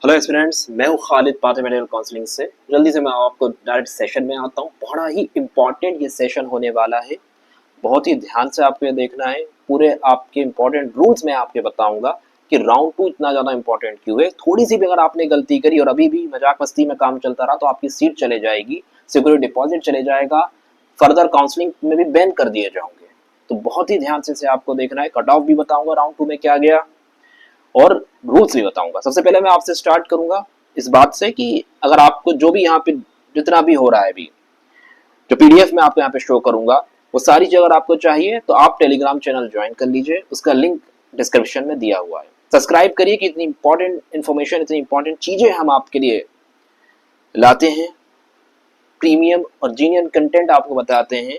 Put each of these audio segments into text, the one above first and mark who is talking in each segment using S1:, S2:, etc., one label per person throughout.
S1: Hello aspirants, मैं हूं खालिद पाथे मेडिकल काउंसलिंग से। जल्दी से मैं आपको डायरेक्ट सेशन में आता हूं। बड़ा ही इंपॉर्टेंट ये सेशन होने वाला है। बहुत ही ध्यान से आपको ये देखना है। पूरे आपके इंपॉर्टेंट रूल्स मैं आपके बताऊंगा कि राउंड 2 इतना ज़्यादा इंपॉर्टेंट क्यों है। थोड़ी सी भी अगर आपने गलती करी और अभी भी मजाक मस्ती में काम चलता रहा तो आपकी सीट चले जाएगी, सिक्योरिटी डिपॉजिट चले जाएगा, फर्दर काउंसलिंग में भी बैन कर दिए जाओगे। तो बहुत ही ध्यान से आपको देखना है। कट ऑफ भी बताऊंगा राउंड 2 में क्या गया और रूल्स भी बताऊंगा। सबसे पहले मैं आपसे स्टार्ट करूंगा इस बात से कि अगर आपको जो भी यहाँ पे जितना भी हो रहा है, अभी जो पीडीएफ में आपको यहाँ पे शो करूंगा वो सारी चीज अगर आपको चाहिए तो आप टेलीग्राम चैनल ज्वाइन कर लीजिए। उसका लिंक डिस्क्रिप्शन में दिया हुआ है। सब्सक्राइब करिए कि इतनी इंपॉर्टेंट इन्फॉर्मेशन, इतनी इंपॉर्टेंट चीजें हम आपके लिए लाते हैं। प्रीमियम और जीनियन कंटेंट आपको बताते हैं।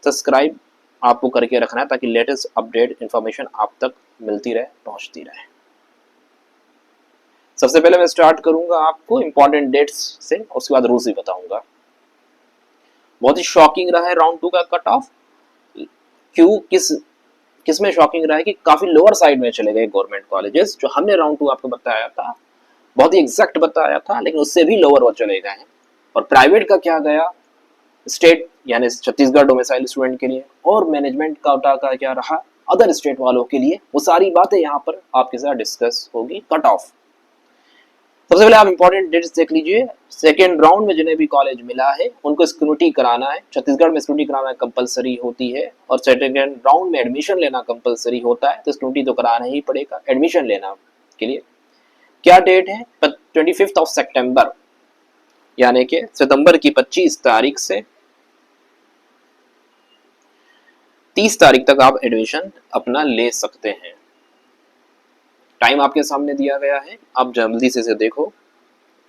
S1: सब्सक्राइब आपको करके रखना है ताकि लेटेस्ट अपडेट इन्फॉर्मेशन आप तक मिलती रहे, पहुंचती रहे। सबसे पहले मैं स्टार्ट करूंगा आपको इंपॉर्टेंट डेट्स से, उसके बाद रूल्स भी बताऊंगा। बहुत ही शॉकिंग रहा है राउंड 2 का कट ऑफ। क्यों, किस में शॉकिंग रहा है कि काफी लोअर साइड में चले गए गवर्नमेंट कॉलेजेस। जो हमने राउंड 2 आपको बताया था, बहुत ही एग्जैक्ट बताया था, लेकिन उससे भी लोअर वो चले गए हैं। और प्राइवेट का क्या गया, स्टेट यानी छत्तीसगढ़ डोमिसाइल स्टूडेंट के लिए, और मैनेजमेंट कोटा का क्या रहा अदर स्टेट वालों के लिए, वो सारी बातें यहाँ पर आपके साथ डिस्कस होगी। कट ऑफ सबसे पहले आप इंपॉर्टेंट डेट्स देख लीजिए। सेकेंड राउंड में जिन्हें भी कॉलेज मिला है उनको स्क्रूटी कराना है। छत्तीसगढ़ में स्क्रूटी कराना कंपलसरी होती है और सेकेंड राउंड में एडमिशन लेना कंपलसरी होता है, तो स्क्रूटी तो कराना ही पड़ेगा एडमिशन लेना के लिए। क्या डेट है? 25 ऑफ सितंबर, यानी कि सितंबर की 25 तारीख से 30 तारीख तक आप एडमिशन अपना ले सकते हैं। टाइम आपके सामने दिया गया है, आप जल्दी से इसे देखो।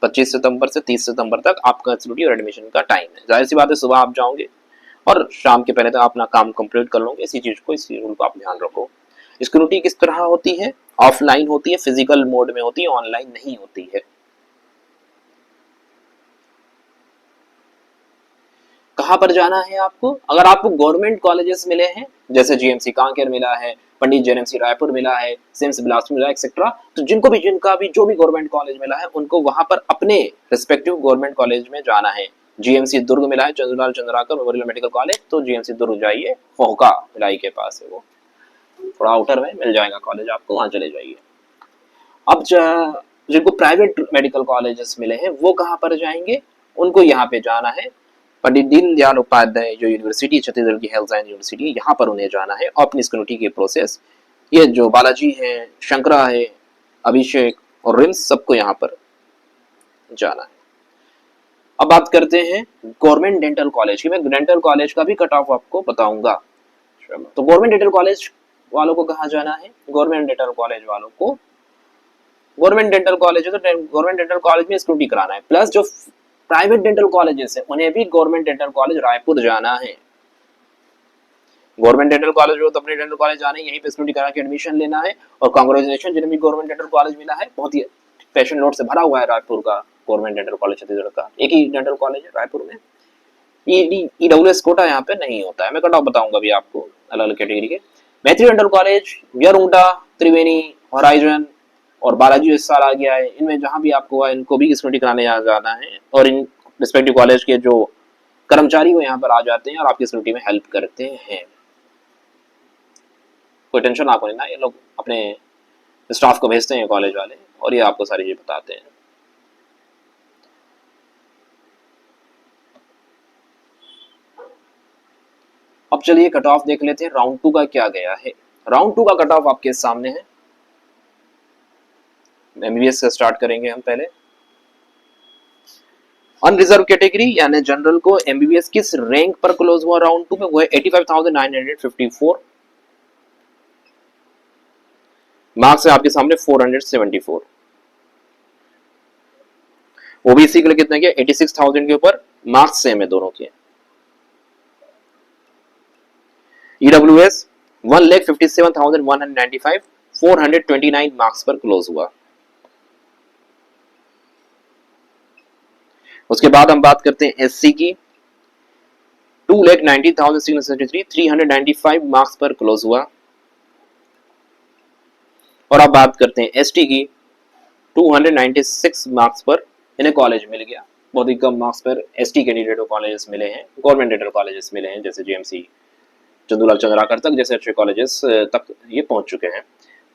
S1: 25 सितंबर से 30 सितंबर तक आपका स्टडी और एडमिशन का टाइम है। जाहिर सी बात है सुबह आप जाओगे और शाम के पहले तक अपना काम कंप्लीट कर लोगे। इसी चीज को, इसी रूल को आप ध्यान रखो। स्क्रूटी किस तरह होती है? ऑफलाइन होती है, फिजिकल मोड में होती है, ऑनलाइन नहीं होती है। कहां पर जाना है आपको? अगर आपको गवर्नमेंट कॉलेजेस मिले हैं, जैसे जीएमसी कांकेर मिला है, पंडित जेएनएमसी रायपुर मिला है, सिम्स बिलासपुर मिला है, एक्सेट्रा, तो जिनका भी जो भी गवर्नमेंट कॉलेज मिला है उनको वहां पर अपने रिस्पेक्टिव गवर्नमेंट कॉलेज में जाना है। जीएमसी दुर्ग मिला है, Chandralal Chandrakar memorial medical college, तो जीएमसी दुर्ग जाइए, फोहका भिलाई के पास है, वो थोड़ा आउटर में मिल जाएगा कॉलेज आपको, वहां चले जाइए। अब जिनको प्राइवेट मेडिकल कॉलेजेस मिले हैं वो कहां पर जाएंगे? उनको यहाँ पे जाना है पंडित दीनदयाल उपाध्याय जो यूनिवर्सिटी, छत्तीसगढ़ की हेल्थ साइंस यूनिवर्सिटी, यहाँ पर उन्हें जाना है और अपनी स्क्रूटी की प्रोसेस, ये जो बालाजी है, शंकरा है, अभिषेक और रिम्स, सबको यहाँ पर जाना है। अब बात करते हैं गवर्नमेंट डेंटल कॉलेज की। मैं डेंटल कॉलेज का भी कट ऑफ आपको बताऊंगा। तो गवर्नमेंट डेंटल कॉलेज वालों को कहाँ जाना है? गवर्नमेंट डेंटल कॉलेज वालों को, गवर्नमेंट डेंटल कॉलेज है तो गवर्नमेंट डेंटल कॉलेज में स्क्रूटी कराना है। प्लस जो प्राइवेट डेंटल कॉलेजेस है उन्हें भी गवर्नमेंट डेंटल कॉलेज रायपुर जाना है। गवर्नमेंट डेंटल कॉलेज हो तो अपने डेंटल कॉलेज जाना है, यहीं पे स्टूडेंट करा के एडमिशन लेना है। और कांग्रेचुलेशन जिन्हें भी गवर्नमेंट डेंटल कॉलेज मिला है, बहुत ही पैशन नोट से भरा हुआ है रायपुर का गवर्नमेंट डेंटल कॉलेज छत्तीसगढ़ का। एक ही डेंटल कॉलेज है रायपुर में। ईडब्ल्यूएस कोटा यहाँ पे नहीं होता है। मैं कट ऑफ बताऊंगा अभी आपको अलग अलग कैटेगरी के। मैत्री डेंटल कॉलेज, यरऊंटा, त्रिवेणी, होराइजन और बालाजी इस साल आ गया है। इनमें जहां भी आपको हुआ इनको भी स्टडी कराने जाना है और इन रिस्पेक्टिव कॉलेज के जो कर्मचारी वो यहाँ पर आ जाते हैं और आपकी स्टडी में हेल्प करते हैं। कोई टेंशन आपको नहीं ना, ये लोग अपने स्टाफ को भेजते हैं कॉलेज वाले और ये आपको सारी चीज बताते हैं। अब चलिए कट ऑफ देख लेते हैं राउंड 2 का क्या गया है। राउंड 2 का कट ऑफ आपके सामने है। एमबीबीएस से स्टार्ट करेंगे हम पहले। अनरिजर्व कैटेगरी यानी जनरल को एमबीबीएस किस रैंक पर क्लोज हुआ राउंड 2 में? वो है 85,954। मार्क्स है आपके सामने 474। ओबीसी के लिए कितने के? 86,000 के ऊपर, मार्क्स सेम है दोनों के। ईडब्ल्यूएस 1,57,195, 429 मार्क्स पर क्लोज हुआ। उसके बाद हम बात करते हैं एससी की। 2,90,673, 395 मार्क्स पर क्लोज हुआ। और अब बात करते हैं एसटी की। 296 मार्क्स पर इन्हें कॉलेज मिल गया। बहुत ही कम मार्क्स पर एसटी कैंडिडेट को कॉलेजेस मिले हैं, गवर्नमेंट एडेड कॉलेजेस मिले हैं, जैसे जीएमसी, चंदूलाल चंद्राकर तक जैसे अच्छे कॉलेजेस तक ये पहुंच चुके हैं।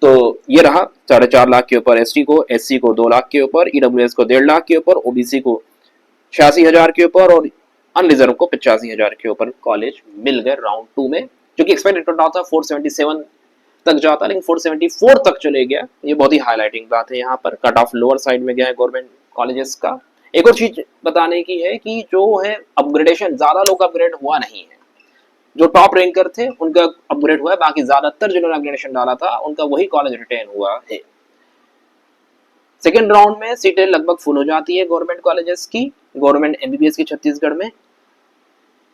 S1: तो ये रहा 4.5 लाख के ऊपर एसटी को, एससी को 2 लाख के ऊपर, ईडब्ल्यूएस को 1.5 लाख के ऊपर, ओबीसी को 86,000 के ऊपर और अनरिजर्व को 85,000 के ऊपर कॉलेज मिल गए राउंड 2 में, जो कि एक्सपेक्टेड था 477 तक जाता, लेकिन 474 तक चले गया। ये बहुत ही हाईलाइटिंग बात है, यहाँ पर कट ऑफ लोअर साइड में गया है गवर्नमेंट कॉलेजेस का। एक और चीज बताने की है कि जो है अपग्रेडेशन, ज्यादा लोग अपग्रेड हुआ नहीं है, जो टॉप रैंकर थे उनका अपग्रेड हुआ है, बाकी ज्यादातर जिन्होंने अपग्रेडेशन डाला था उनका वही कॉलेज रिटेन हुआ है। सेकेंड राउंड में सीटें लगभग फुल हो जाती है गवर्नमेंट कॉलेजेस की, गवर्नमेंट एमबीबीएस की छत्तीसगढ़ में।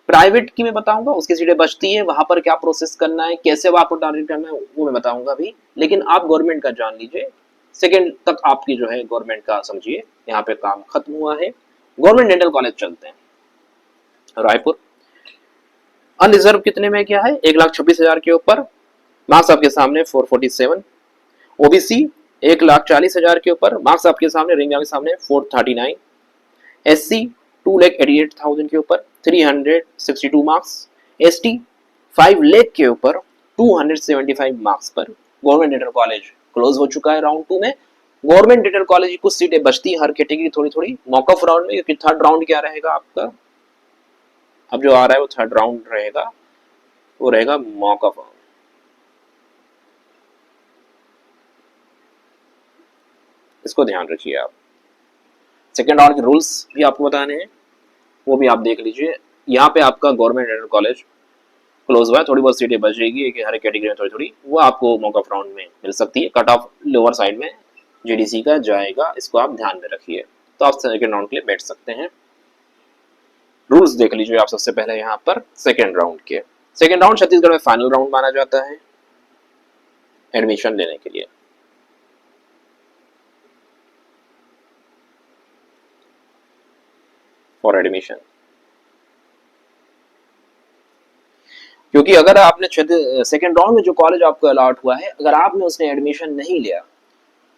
S1: प्राइवेट की मैं बताऊंगा, उसकी सीटें बचती है, वहां पर क्या प्रोसेस करना है, कैसे वो आपको टारगेट करना है वो मैं बताऊंगा अभी, लेकिन आप गवर्नमेंट का जान लीजिए। सेकेंड तक आपकी जो है गवर्नमेंट का समझिए, यहाँ पे काम खत्म हुआ है। गवर्नमेंट डेंटल कॉलेज चलते हैं। रायपुर अनरिजर्व कितने में क्या है, 1,26,000 के ऊपर, मार्क्स आपके सामने 447। ओबीसी 1,40,000 के ऊपर, मार्क्स आपके सामने, रेंज आपके सामने 439। एससी 2,88,000 के ऊपर, 362 मार्क्स। एसटी 5 लाख के ऊपर, 275 मार्क्स पर गवर्नमेंट डेंटल कॉलेज क्लोज हो चुका है राउंड 2 में। गवर्नमेंट डेंटल कॉलेज की कुछ सीटें बचती है हर कैटेगरी थोड़ी थोड़ी मॉक ऑफ राउंड में, क्योंकि थर्ड राउंड क्या रहेगा आपका, अब जो आ रहा है वो थर्ड राउंड रहेगा, वो रहेगा मॉक ऑफ राउंड। इसको ध्यान रखिए आप। सेकेंड राउंड के रूल्स भी आपको बताने हैं, वो भी आप देख लीजिए। यहाँ पे आपका गवर्नमेंट डेंटल कॉलेज क्लोज हुआ है, थोड़ी बहुत सीटें बचेगी कि हर कैटेगरी में थोड़ी थोड़ी, वो आपको मॉक ऑफ राउंड में मिल सकती है। कट ऑफ लोअर साइड में जीडीसी का जाएगा, इसको आप ध्यान में रखिए, तो आप सेकेंड राउंड के लिए बैठ सकते हैं। रूल्स देख लीजिए आप सबसे पहले यहाँ पर सेकेंड राउंड के। सेकेंड राउंड छत्तीसगढ़ में फाइनल राउंड माना जाता है एडमिशन लेने के लिए। फॉर एडमिशन, क्योंकि अगर आपने सेकेंड राउंड में जो कॉलेज आपको अलॉट हुआ है, अगर आपने उसने एडमिशन नहीं लिया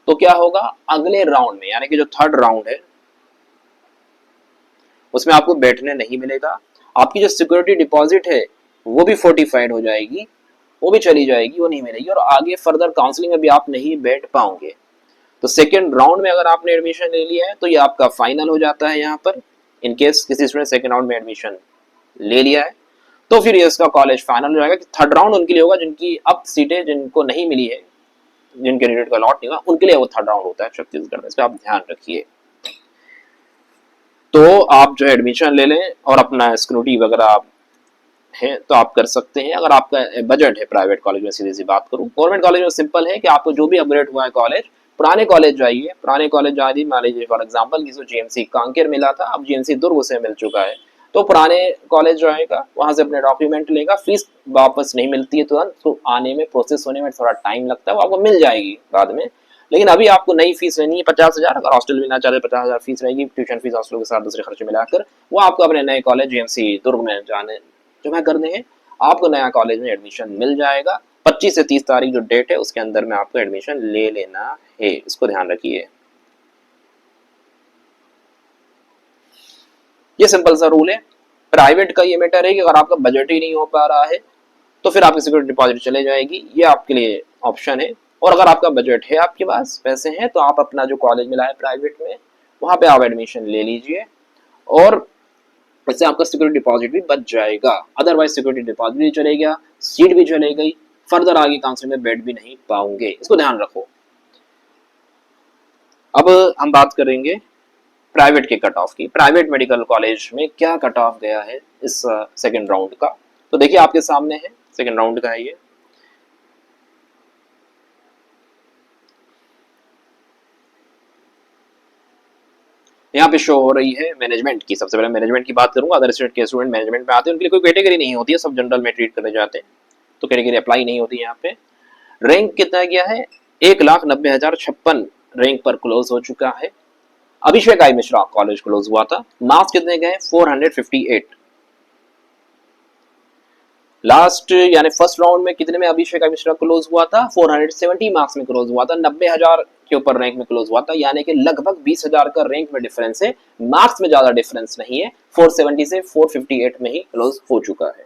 S1: तो क्या होगा, अगले राउंड में यानी कि जो थर्ड राउंड है उसमें आपको बैठने नहीं मिलेगा। आपकी जो सिक्योरिटी डिपॉजिट है वो भी फोर्टिफाइड हो जाएगी, वो भी चली जाएगी, वो नहीं मिलेगी, और आगे फर्दर काउंसलिंग में भी आप नहीं बैठ पाओगे। तो सेकेंड राउंड में अगर आपने एडमिशन ले लिया है तो ये आपका फाइनल हो जाता है। यहाँ पर इन केस किसी स्टूडेंट सेकेंड राउंड में एडमिशन ले लिया है तो फिर ये इसका कॉलेज फाइनल हो जाएगा। थर्ड राउंड उनके लिए होगा जिनकी अब सीटें जिनको नहीं मिली है, जिन कैंडिडेट का लॉट नहीं हुआ, उनके लिए वो थर्ड राउंड होता है छत्तीसगढ़ में, इस पर आप ध्यान रखिए। तो आप जो एडमिशन ले लें और अपना स्क्रूटी वगैरह आप है तो आप कर सकते हैं, अगर आपका बजट है। प्राइवेट कॉलेज में सीधी सी बात करूं, गवर्नमेंट कॉलेज में सिंपल है कि आपको जो भी अपग्रेड हुआ है कॉलेज, पुराने कॉलेज जाइए, पुराने कॉलेज जाइए। मान लीजिए फॉर एग्जांपल किसी को जीएमसी कांकेर मिला था, अब जीएमसी दुर्ग उसे मिल चुका है, तो पुराने कॉलेज जाएगा, वहां से अपने डॉक्यूमेंट लेगा, फीस वापस नहीं मिलती है तुरंत, तो आने में प्रोसेस होने में थोड़ा टाइम लगता है, वो आपको मिल जाएगी बाद में। लेकिन अभी आपको नई फीस लेनी है 50,000, अगर हॉस्टल में ना चाहे 50,000 फीस रहेगी, ट्यूशन फीस हॉस्टल के साथ दूसरे खर्चे मिलाकर, वो आपको अपने नए कॉलेज जीएमसी दुर्ग में जाने जमा करने हैं, आपको नया कॉलेज में एडमिशन मिल जाएगा। 25 से 30 तारीख जो डेट है उसके अंदर में आपको एडमिशन ले लेना है, इसको ध्यान रखिए। ये सिंपल सा रूल है। प्राइवेट का ये मैटर है कि अगर आपका बजट ही नहीं हो पा रहा है तो फिर आपकी सिक्योरिटी डिपॉजिट चले जाएगी, ये आपके लिए ऑप्शन है। और अगर आपका बजट है, आपके पास पैसे हैं, तो आप अपना जो कॉलेज मिला है प्राइवेट में वहां पे आप एडमिशन ले लीजिए, और इससे आपका सिक्योरिटी डिपॉजिट भी बच जाएगा। अदरवाइज सिक्योरिटी डिपॉजिट भी चले गया, सीट भी चले गई, फर्दर आगे काउंसलिंग में बैठ भी नहीं पाओगे, इसको ध्यान रखो। अब हम बात करेंगे प्राइवेट के कट ऑफ की। प्राइवेट मेडिकल कॉलेज में क्या कट ऑफ गया है इस सेकेंड राउंड का, तो देखिए आपके सामने है, सेकेंड राउंड का है ये। यहाँ पे शो हो रही है मैनेजमेंट की। सबसे पहले मैनेजमेंट की बात करूंगा। अदर स्टेट के स्टूडेंट मैनेजमेंट में आते हैं, उनके लिए कोई कैटेगरी नहीं होती है, सब जनरल में ट्रीट करने जाते हैं, तो कैटेगरी अप्लाई नहीं होती। यहाँ पे रैंक कितना गया है, 1,90,056 रैंक पर क्लोज हो चुका है। अभिषेक आई मिश्रा कॉलेज क्लोज हुआ था, मार्क्स कितने गए, 458। लास्ट यानी फर्स्ट राउंड में कितने में अभिषेक मिश्रा क्लोज हुआ था? 470 मार्क्स में क्लोज हुआ था, 90,000 के ऊपर रैंक में क्लोज हुआ था, यानी कि लगभग 20,000 का रैंक में डिफरेंस है, मार्क्स में ज्यादा डिफरेंस नहीं है। 470 से 458 में ही क्लोज हो चुका है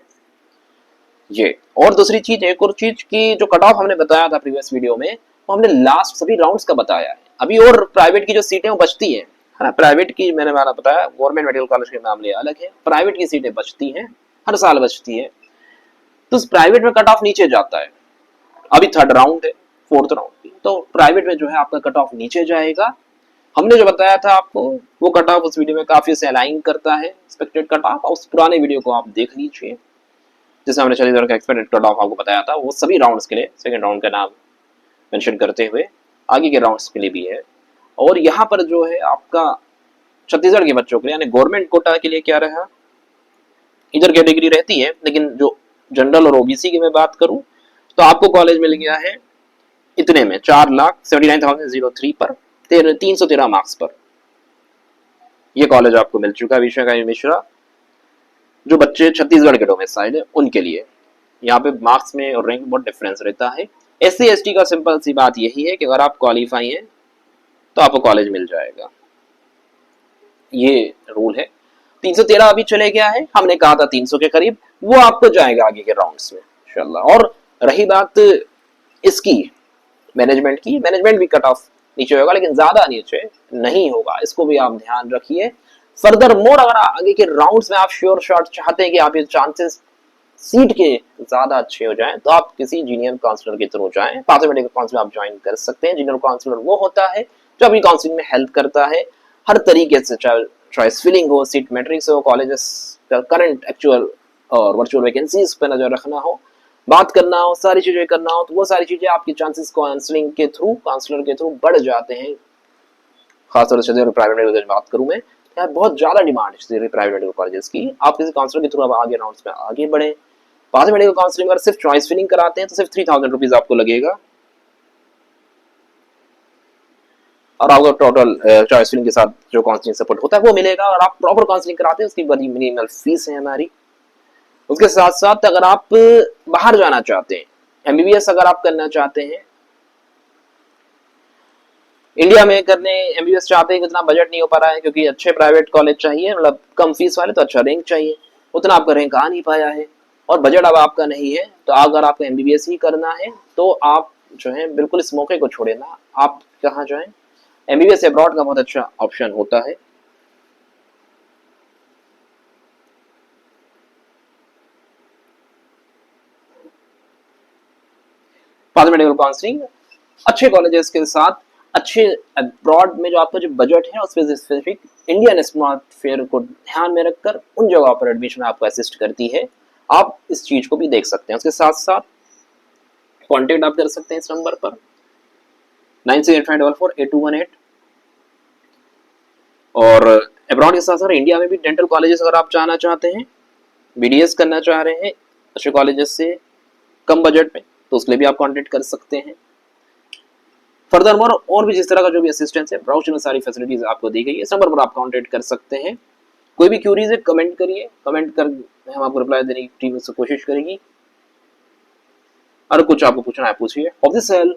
S1: ये। और दूसरी चीज, एक और चीज की जो कट ऑफ हमने बताया था प्रीवियस वीडियो में, वो हमने लास्ट सभी राउंड्स का बताया है। अभी और प्राइवेट की जो सीटें वो बचती है ना, प्राइवेट की मैंने बताया, गवर्नमेंट मेडिकल कॉलेज के मामले अलग है, प्राइवेट की सीटें बचती हैं, हर साल बचती है। तो प्राइवेट में कट ऑफ नीचे जाता है। अभी थर्ड राउंड है, फोर्थ राउंड की, तो प्राइवेट में जो है आपका कट ऑफ नीचे जाएगा। हमने जो बताया था आपको वो कट ऑफ उस वीडियो में काफी से अलाइन करता है एक्सपेक्टेड कट ऑफ। उस पुराने वीडियो को आप देख लीजिए जिसमें हमने 40,000 का एक्सपेक्टेड कट ऑफ आपको बताया था, वो सभी राउंड्स के लिए सेकंड राउंड का नाम मेंशन करते हुए आगे के राउंड्स के लिए भी है। और यहाँ पर जो है आपका छत्तीसगढ़ के बच्चों के लिए यानी गवर्नमेंट कोटा के लिए क्या रहा, इधर कैटेगरी रहती है, लेकिन जो जनरल और ओबीसी की मैं बात करूं तो आपको कॉलेज मिल गया है इतने में 4,79,003 पर 313 मार्क्स पर ये कॉलेज आपको मिल चुका है अभिषेक मिश्रा। जो बच्चे छत्तीसगढ़ के डोमिसाइल है उनके लिए यहाँ पे मार्क्स में और रैंक में बहुत डिफरेंस रहता है। एससी एसटी का सिंपल सी बात यही है कि अगर आप क्वालिफाई हैं तो आपको कॉलेज मिल जाएगा, ये रूल है। 313 अभी चले गया है, हमने कहा था 300 के करीब, वो आपको जाएगा आगे के राउंड्स में इंशाल्लाह। और रही बात इसकी मैनेजमेंट की, मैनेजमेंट भी कट ऑफ नीचे होगा लेकिन ज्यादा नीचे नहीं होगा, इसको भी आप ध्यान रखिए। फर्दर मोर अगर आगे के राउंड्स में आप श्योर शॉट चाहते हैं कि आप ये चांसेस सीट के ज्यादा अच्छे हो जाएं तो आप किसी जूनियर काउंसलर के थ्रू जाएं। पाथवे मेडिकल काउंसिल आप ज्वाइन कर सकते हैं। जूनियर काउंसलर वो होता है जो आपकी काउंसलिंग में हेल्प करता है हर तरीके से, चाहे चॉइस फिलिंग हो, सीट मैट्रिक्स हो, कॉलेजेस का करंट एक्चुअल और वर्चुअल वैकेंसीज पर नजर रखना हो, बात करना हो, सारी चीजें करना हो, तो वो सारी चीजें आपकी चांसेस काउंसलिंग के थ्रू, काउंसलर के थ्रू बढ़ जाते हैं। खासतौर से प्राइवेट मेडिकल बात करूं मैं, यार बहुत ज्यादा डिमांड है प्राइवेट मेडिकल कॉलेजेस की। आप किसी काउंसलर के थ्रू आप आगे राउंड्स में आगे बढ़े। पाथवे मेडिकल काउंसलिंग अगर सिर्फ चॉइस फिलिंग कराते हैं तो सिर्फ 3,000 रुपीज आपको लगेगा, और आपको टोटल चॉइस फिलिंग के साथ जो काउंसलिंग सपोर्ट होता है वो मिलेगा। और आप प्रॉपर काउंसलिंग कराते हैं उसकी बड़ी मिनिमल फीस है हमारी। उसके साथ साथ अगर आप बाहर जाना चाहते हैं, एमबीबीएस अगर आप करना चाहते हैं, इंडिया में करने एमबीबीएस चाहते हैं, इतना बजट नहीं हो पा रहा है क्योंकि अच्छे प्राइवेट कॉलेज चाहिए, मतलब कम फीस वाले, तो अच्छा रैंक चाहिए, उतना आपका रैंक आ नहीं पाया है और बजट अब आपका नहीं है, तो अगर आपको एमबीबीएस ही करना है तो आप जो है बिल्कुल इस मौके को छोड़े ना, आप कहाँ जाएं, एमबीबीएस अब्रॉड का बहुत अच्छा ऑप्शन होता है। पाथवे मेडिकल काउंसलिंग अच्छे कॉलेजेस के साथ अच्छे अब्रॉड में जो आपका जो बजट है उस पर स्पेसिफिक इंडियन स्मार्ट फेयर को ध्यान में रखकर उन जगहों पर एडमिशन आपको असिस्ट करती है। आप इस चीज को भी देख सकते हैं। उसके साथ साथ कॉन्टेक्ट आप कर सकते हैं इस नंबर पर 9685448218। और अब्रॉड के साथ साथ इंडिया में भी डेंटल कॉलेजेस अगर आप जाना चाहते हैं, बीडीएस करना चाह रहे हैं अच्छे कॉलेजेस से कम बजट में, तो उसके लिए भी आप कांटेक्ट कर सकते हैं। फर्दर मोर और भी जिस तरह का जो भी असिस्टेंस है ब्राउचर में सारी फैसिलिटीज आपको दी गई है, इस नंबर पर आप कांटेक्ट कर सकते हैं। कोई भी क्यूरीज है कमेंट करिए, कमेंट कर हम आपको रिप्लाई देने की टीम से कोशिश करेगी। और कुछ आपको पूछना है पूछिए। Of this cell